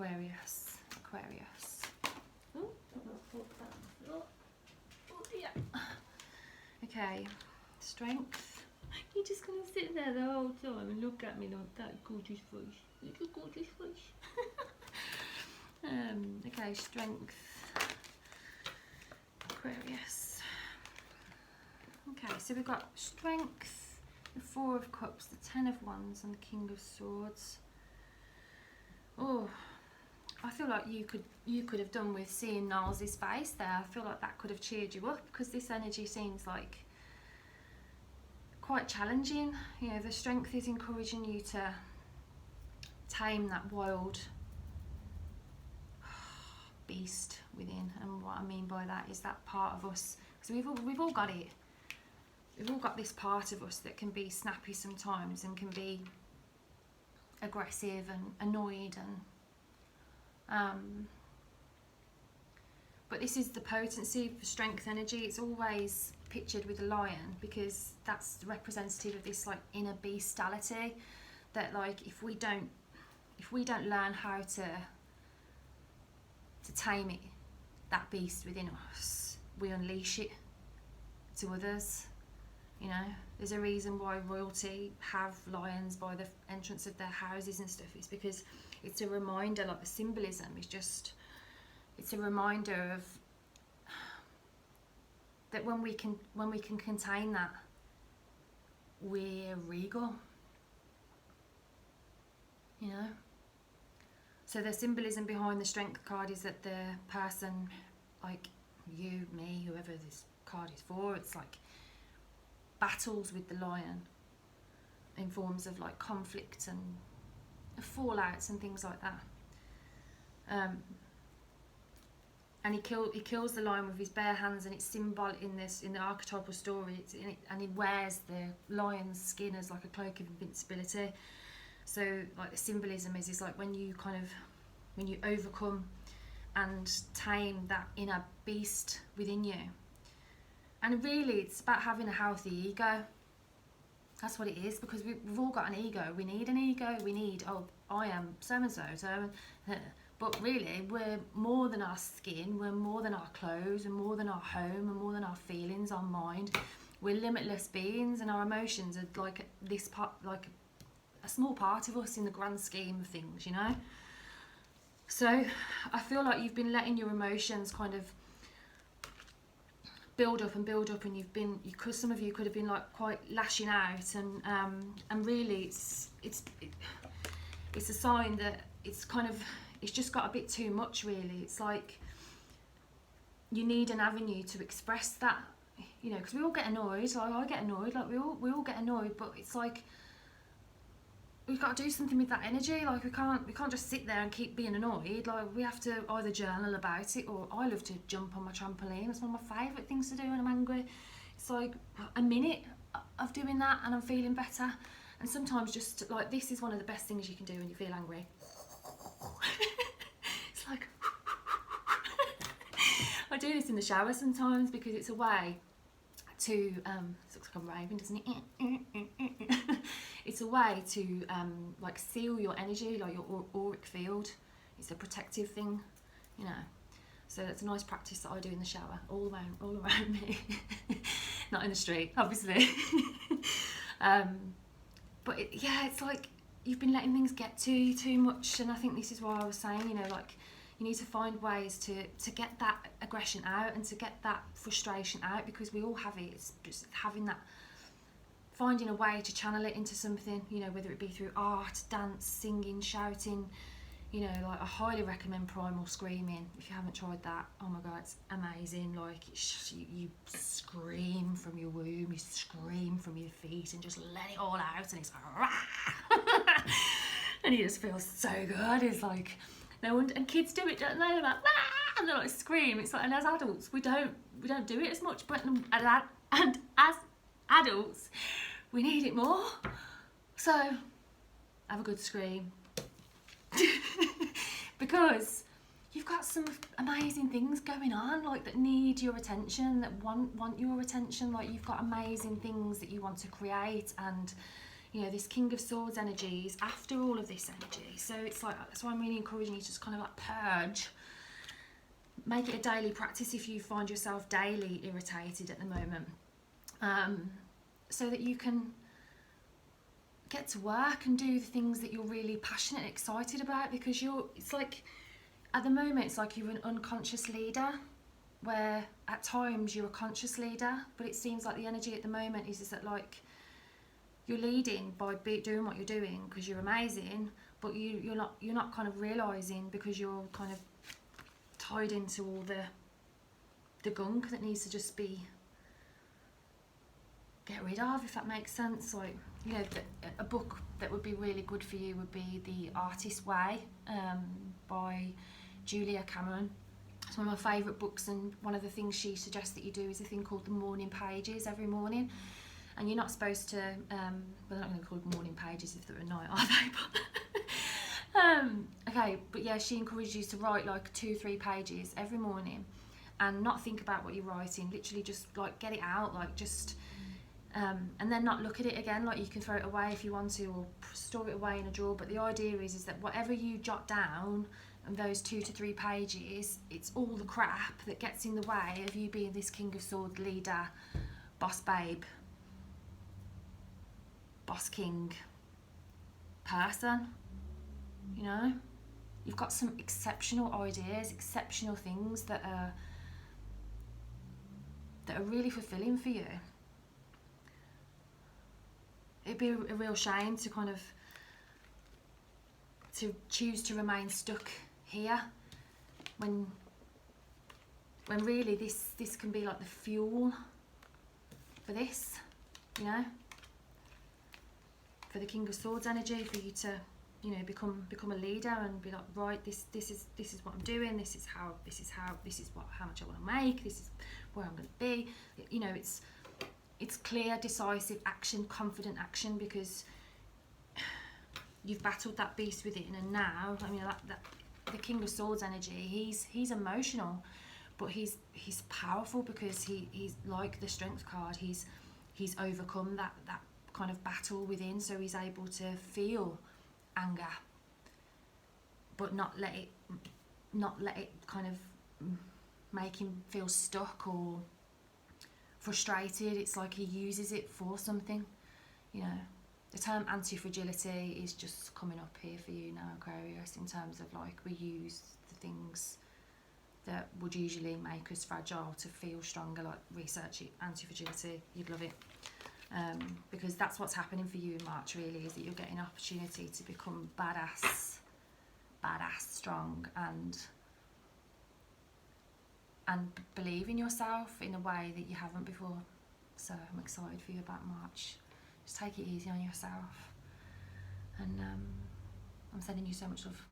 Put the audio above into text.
Aquarius. Aquarius. Ooh, oh dear. Okay, strength. You're just gonna sit there the whole time and look at me like that gorgeous face. Look at gorgeous face. Okay, strength. Aquarius. Okay, so we've got strength, the Four of Cups, the Ten of Wands, and the King of Swords. Oh, I feel like you could have done with seeing Niles' face there. I feel like that could have cheered you up, because this energy seems like quite challenging. You know, the strength is encouraging you to tame that wild beast within, and what I mean by that is that part of us, because we've all got it. We've all got this part of us that can be snappy sometimes and can be aggressive and annoyed, and but this is the potency for strength energy. It's always pictured with a lion, because that's representative of this like inner beastality, that like if we don't learn how to tame it, that beast within us, we unleash it to others. You know, there's a reason why royalty have lions by the entrance of their houses and stuff. It's because it's a reminder, like the symbolism is just, it's a reminder of that when we can contain that, we're regal. You know? So the symbolism behind the strength card is that the person, like you, me, whoever this card is for, it's like battles with the lion in forms of like conflict and fallouts and things like that. And he kills the lion with his bare hands, and it's symbolic in the archetypal story. And he wears the lion's skin as like a cloak of invincibility. So like the symbolism is like when you overcome and tame that inner beast within you. And really it's about having a healthy ego. That's what it is, because we've all got an ego. We need an ego. We need, oh, I am so and so. But really, we're more than our skin. We're more than our clothes. We're more than our home. We're more than our feelings, our mind. We're limitless beings, and our emotions are like this part, like a small part of us in the grand scheme of things, you know. So I feel like you've been letting your emotions kind of build up, and some of you could have been like quite lashing out, and really it's a sign that it's just got a bit too much, really. It's like you need an avenue to express that, you know, because we all get annoyed. Like I get annoyed, like we all get annoyed, but it's like we've got to do something with that energy. Like we can't just sit there and keep being annoyed. Like we have to either journal about it, or I love to jump on my trampoline. It's one of my favourite things to do when I'm angry. It's like a minute of doing that and I'm feeling better. And sometimes just like this is one of the best things you can do when you feel angry. It's like I do this in the shower sometimes, because it's a way to it looks like I'm raving, doesn't it? It's a way to like seal your energy, like your auric field. It's a protective thing, you know. So that's a nice practice that I do in the shower, all around me. Not in the street, obviously. But it's like you've been letting things get to you too much, and I think this is why I was saying, you know, like you need to find ways to get that aggression out and to get that frustration out, because we all have it. It's just having that, finding a way to channel it into something, you know, whether it be through art, dance, singing, shouting. You know, like I highly recommend primal screaming. If you haven't tried that, oh my god, it's amazing. Like you scream from your womb, you scream from your feet, and just let it all out, and it's like rah! And you just feel so good. It's like no one, and kids do it, don't they? They're like rah! And they like scream. It's like, and as adults we don't do it as much, but and as adults we need it more. So have a good scream. Because you've got some amazing things going on, like that need your attention, that want your attention. Like you've got amazing things that you want to create, and you know, this King of Swords energy is after all of this energy. So it's like, that's why I'm really encouraging you to just kind of like purge. Make it a daily practice if you find yourself daily irritated at the moment, so that you can get to work and do the things that you're really passionate and excited about, because it's like, at the moment, it's like you're an unconscious leader, where at times you're a conscious leader, but it seems like the energy at the moment is that like you're leading by doing what you're doing because you're amazing, but you're not kind of realising, because you're kind of tied into all the gunk that needs to just be get rid of, if that makes sense. Like, you know, a book that would be really good for you would be The Artist's Way by Julia Cameron. It's one of my favourite books, and one of the things she suggests that you do is a thing called the morning pages every morning. And you're not supposed to, well, they're not going to call it morning pages if they're at night, are they? Okay, but yeah, she encourages you to write like 2-3 pages every morning, and not think about what you're writing, literally just like get it out, like just, and then not look at it again. Like, you can throw it away if you want to, or store it away in a drawer, but the idea is that whatever you jot down in those 2 to 3 pages, it's all the crap that gets in the way of you being this King of Swords leader, boss babe, boss king person. You know, you've got some exceptional ideas, exceptional things that are really fulfilling for you. It'd be a real shame to kind of to choose to remain stuck here when really this can be like the fuel for this, you know, for the King of Swords energy, for you to, you know, become a leader and be like, right, this is what I'm doing, this is how much I want to make, this is where I'm going to be. You know, it's clear, decisive action, confident action, because you've battled that beast within, and now, I mean, that the King of Swords energy, he's emotional, but he's powerful, because he's like the Strength card, he's overcome that kind of battle within, so he's able to feel anger, but not let it kind of make him feel stuck or frustrated. It's like he uses it for something, you know. The term anti-fragility is just coming up here for you now, Aquarius, in terms of like, we use the things that would usually make us fragile to feel stronger. Like, research it, anti-fragility, you'd love it. Because that's what's happening for you in March, really, is that you're getting an opportunity to become badass strong, and believe in yourself in a way that you haven't before. So I'm excited for you about March. Just take it easy on yourself, and I'm sending you so much love.